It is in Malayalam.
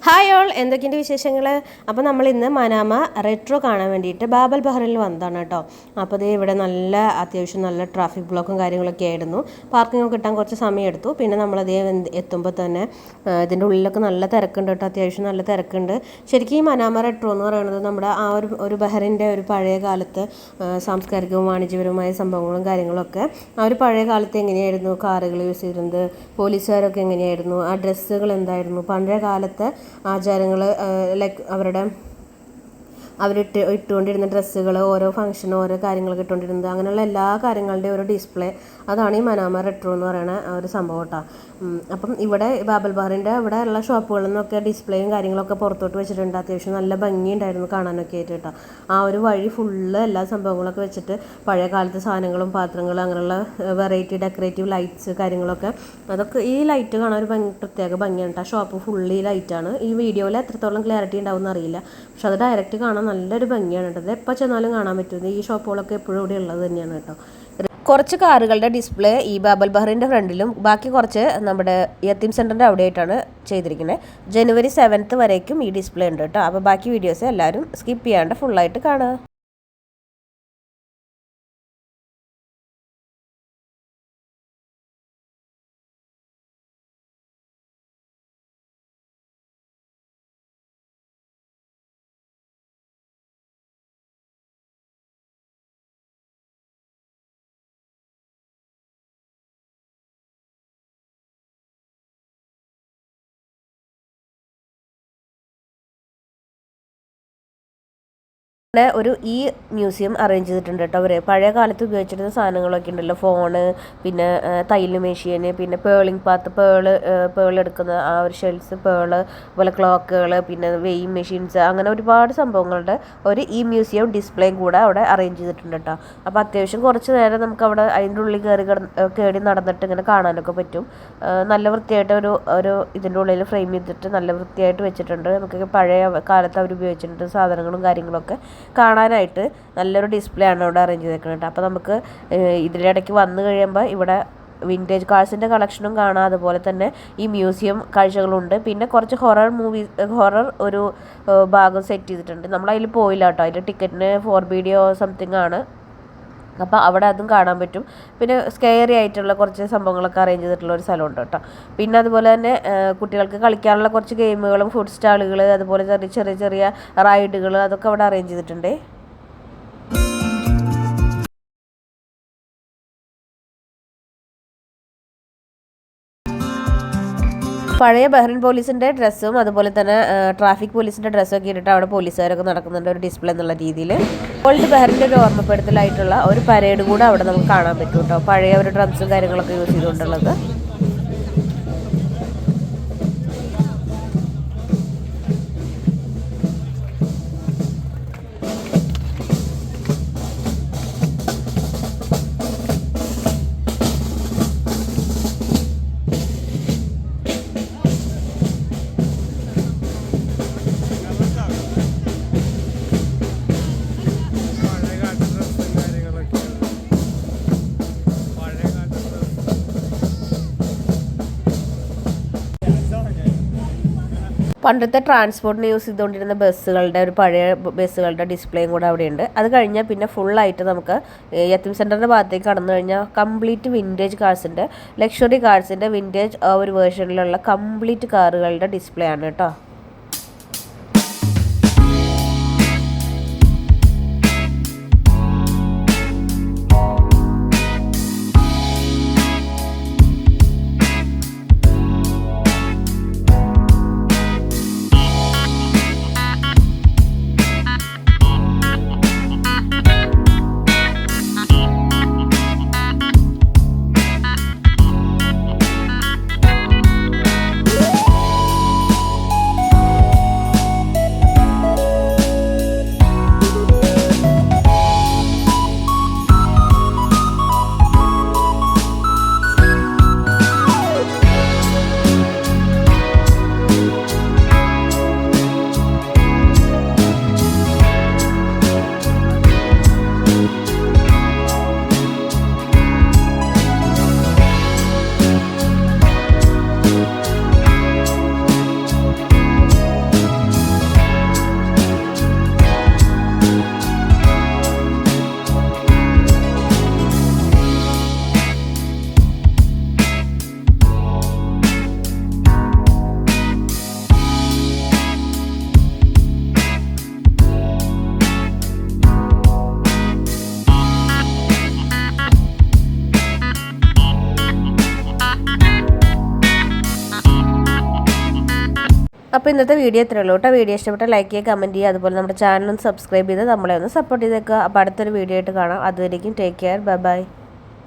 ഹായ് ഓൾ, എന്തൊക്കെയുണ്ട് വിശേഷങ്ങൾ? അപ്പോൾ നമ്മൾ ഇന്ന് മനാമ റെട്രോ കാണാൻ വേണ്ടിയിട്ട് ബാബൽ ബഹറിൽ വന്നതാണ് കേട്ടോ. അപ്പോൾ ഇത് ഇവിടെ അത്യാവശ്യം നല്ല ട്രാഫിക് ബ്ലോക്കും കാര്യങ്ങളൊക്കെ ആയിരുന്നു. പാർക്കിംഗ് കിട്ടാൻ കുറച്ച് സമയം എടുത്തു. പിന്നെ നമ്മളതേ എത്തുമ്പോൾ തന്നെ ഇതിൻ്റെ ഉള്ളിലൊക്കെ നല്ല തിരക്കുണ്ട് കേട്ടോ. അത്യാവശ്യം നല്ല തിരക്കുണ്ട്. ശരിക്കും ഈ മനാമ റെട്രോ എന്ന് പറയുന്നത് നമ്മുടെ ആ ഒരു ബഹറിൻ്റെ ഒരു പഴയ കാലത്ത് സാംസ്കാരികവും വാണിജ്യപരവുമായ സംഭവങ്ങളും കാര്യങ്ങളൊക്കെ ആ ഒരു പഴയ കാലത്ത് എങ്ങനെയായിരുന്നു കാറുകൾ യൂസ് ചെയ്തിരുന്നത്, പോലീസുകാരൊക്കെ എങ്ങനെയായിരുന്നു, ആ ഡ്രസ്സുകൾ എന്തായിരുന്നു, പഴയ കാലത്തെ ആചാരങ്ങൾ, ലൈക്ക് ഇട്ടുകൊണ്ടിരുന്ന ഡ്രസ്സുകൾ, ഓരോ ഫംഗ്ഷനും ഓരോ കാര്യങ്ങളൊക്കെ ഇട്ടുകൊണ്ടിരുന്നത്, അങ്ങനെയുള്ള എല്ലാ കാര്യങ്ങളുടെയും ഒരു ഡിസ്പ്ലേ, അതാണ് ഈ മനാമ റെട്രോ എന്ന് പറയുന്ന ഒരു സംഭവം കേട്ടോ. അപ്പം ഇവിടെ ബാബൽ ബഹറിൻ്റെ ഇവിടെ ഉള്ള ഷോപ്പുകളിൽ നിന്നൊക്കെ ഡിസ്പ്ലേയും കാര്യങ്ങളൊക്കെ പുറത്തോട്ട് വെച്ചിട്ടുണ്ട്. അത്യാവശ്യം നല്ല ഭംഗിയുണ്ടായിരുന്നു കാണാനൊക്കെ ആയിട്ട് കേട്ടോ. ആ ഒരു വഴി ഫുള്ള് എല്ലാ സംഭവങ്ങളൊക്കെ വെച്ചിട്ട് പഴയ കാലത്തെ സാധനങ്ങളും പാത്രങ്ങളും അങ്ങനെയുള്ള വെറൈറ്റി ഡെക്കറേറ്റീവ് ലൈറ്റ്സ് കാര്യങ്ങളൊക്കെ, അതൊക്കെ ഈ ലൈറ്റ് കാണാൻ ഒരു പ്രത്യേക ഭംഗിയാണ് കേട്ടോ. ഷോപ്പ് ഫുള്ളി ലൈറ്റാണ്. ഈ വീഡിയോയിൽ എത്രത്തോളം ക്ലാരിറ്റി ഉണ്ടാവും അറിയില്ല, പക്ഷെ അത് ഡയറക്റ്റ് കാണാൻ നല്ലൊരു ഭംഗിയാണ് കേട്ടോ. എപ്പോൾ ചെന്നാലും കാണാൻ പറ്റും. ഈ ഷോപ്പുകളൊക്കെ എപ്പോഴും ഇവിടെ ഉള്ളത് തന്നെയാണ് കേട്ടോ. കുറച്ച് കാറുകളുടെ ഡിസ്പ്ലേ ഈ ബാബൽ ബഹറിൻ്റെ ഫ്രണ്ടിലും ബാക്കി കുറച്ച് നമ്മുടെ യത്തീം സെൻറ്ററിൻ്റെ അവിടെയായിട്ടാണ് ചെയ്തിരിക്കുന്നത്. ജനുവരി 7 വരേക്കും ഈ ഡിസ്പ്ലേ ഉണ്ട് കേട്ടോ. അപ്പോൾ ബാക്കി വീഡിയോസ് എല്ലാവരും സ്കിപ്പ് ചെയ്യാണ്ട് ഫുള്ളായിട്ട് കാണുക. ഒരു ഈ മ്യൂസിയം അറേഞ്ച് ചെയ്തിട്ടുണ്ട് കേട്ടോ. അവർ പഴയ കാലത്ത് ഉപയോഗിച്ചിരുന്ന സാധനങ്ങളൊക്കെ ഉണ്ടല്ലോ, ഫോണ്, പിന്നെ തയ്യൽ മെഷീന്, പിന്നെ പേൾ എടുക്കുന്ന ആ ഒരു ഷെൽസ്, അതുപോലെ ക്ലോക്കുകൾ, പിന്നെ വെയിങ് മെഷീൻസ്, അങ്ങനെ ഒരുപാട് സംഭവങ്ങളുടെ ഈ മ്യൂസിയം ഡിസ്പ്ലേയും കൂടെ അവിടെ അറേഞ്ച് ചെയ്തിട്ടുണ്ട് കേട്ടോ. അപ്പോൾ അത്യാവശ്യം കുറച്ച് നേരം നമുക്ക് അവിടെ അതിൻ്റെ ഉള്ളിൽ കയറി നടന്നിട്ട് ഇങ്ങനെ കാണാനൊക്കെ പറ്റും. നല്ല വൃത്തിയായിട്ട് ഒരു ഇതിൻ്റെ ഉള്ളിൽ ഫ്രെയിം ചെയ്തിട്ട് നല്ല വൃത്തിയായിട്ട് വെച്ചിട്ടുണ്ട്. നമുക്ക് പഴയ കാലത്ത് അവർ ഉപയോഗിച്ചിട്ടുണ്ട് സാധനങ്ങളും കാര്യങ്ങളൊക്കെ കാണാനായിട്ട് നല്ലൊരു ഡിസ്പ്ലേ ആണ് ഇവിടെ അറേഞ്ച് ചെയ്തേക്കുന്നത്. അപ്പോൾ നമുക്ക് ഇതിൻ്റെ ഇടയ്ക്ക് വന്നു കഴിയുമ്പോൾ ഇവിടെ വിൻറ്റേജ് കാർസിൻ്റെ കളക്ഷനും കാണാം. അതുപോലെ തന്നെ ഈ മ്യൂസിയം കാഴ്ചകളുണ്ട്. പിന്നെ കുറച്ച് ഹൊറർ ഒരു ഭാഗം സെറ്റ് ചെയ്തിട്ടുണ്ട്. നമ്മളതിൽ പോയില്ല കേട്ടോ. അതിൻ്റെ ടിക്കറ്റിന് 4BD സംതിങ് ആണ്. അപ്പോൾ അവിടെ അതും കാണാൻ പറ്റും. പിന്നെ സ്കെയറി ആയിട്ടുള്ള കുറച്ച് സംഭവങ്ങളൊക്കെ അറേഞ്ച് ചെയ്തിട്ടുള്ള ഒരു സ്ഥലമുണ്ട് കേട്ടോ. പിന്നെ അതുപോലെ തന്നെ കുട്ടികൾക്ക് കളിക്കാനുള്ള കുറച്ച് ഗെയിമുകളും ഫുഡ് സ്റ്റാളുകൾ, അതുപോലെ ചെറിയ ചെറിയ റൈഡുകൾ, അതൊക്കെ അവിടെ അറേഞ്ച് ചെയ്തിട്ടുണ്ട്. പഴയ ബഹ്റിൻ പോലീസിൻ്റെ ഡ്രസ്സും അതുപോലെ തന്നെ ട്രാഫിക് പോലീസിൻ്റെ ഡ്രസ്സും ഒക്കെ ഇട്ടിട്ട് അവിടെ പോലീസുകാരൊക്കെ നടക്കുന്നുണ്ട് ഒരു ഡിസ്പ്ലേ എന്നുള്ള രീതിയിൽ. ഓൾഡ് ബഹ്റിൻ്റെ ഒരു ഓർമ്മപ്പെടുത്തലായിട്ടുള്ള ഒരു പരേഡ് കൂടെ അവിടെ നമുക്ക് കാണാൻ പറ്റും കേട്ടോ. പഴയ ഒരു ഡ്രംസും കാര്യങ്ങളൊക്കെ യൂസ് ചെയ്തുകൊണ്ടുള്ളത്. പണ്ടത്തെ ട്രാൻസ്പോർട്ടിന് യൂസ് ചെയ്തുകൊണ്ടിരുന്ന ബസ്സുകളുടെ ഒരു പഴയ ബസ്സുകളുടെ ഡിസ്പ്ലേയും കൂടെ അവിടെയുണ്ട്. അത് കഴിഞ്ഞാൽ പിന്നെ ഫുള്ളായിട്ട് നമുക്ക് യത്തീം സെൻറ്ററിൻ്റെ ഭാഗത്തേക്ക് കടന്നു കഴിഞ്ഞാൽ കംപ്ലീറ്റ് വിൻറ്റേജ് കാർസിൻ്റെ, ലക്ഷറി കാർസിൻ്റെ വിൻറ്റേജ് ഒരു വേർഷനിലുള്ള കംപ്ലീറ്റ് കാറുകളുടെ ഡിസ്പ്ലേ ആണ് കേട്ടോ. അപ്പോൾ ഇന്നത്തെ വീഡിയോ ഇത്രയേ ഉള്ളൂ കേട്ടോ. വീഡിയോ ഇഷ്ടപ്പെട്ട ലൈക്ക് ചെയ്യുക, കമൻറ്റ് ചെയ്യുക, അതുപോലെ നമ്മുടെ ചാനൽ ഒന്ന് സബ്സ്ക്രൈബ് ചെയ്ത് നമ്മളെ ഒന്ന് സപ്പോർട്ട് ചെയ്തേക്കുക. അപ്പോൾ അടുത്തൊരു വീഡിയോ ആയിട്ട് കാണാം. അതുവരേക്കും ടേക്ക് കെയർ, ബൈ ബൈ.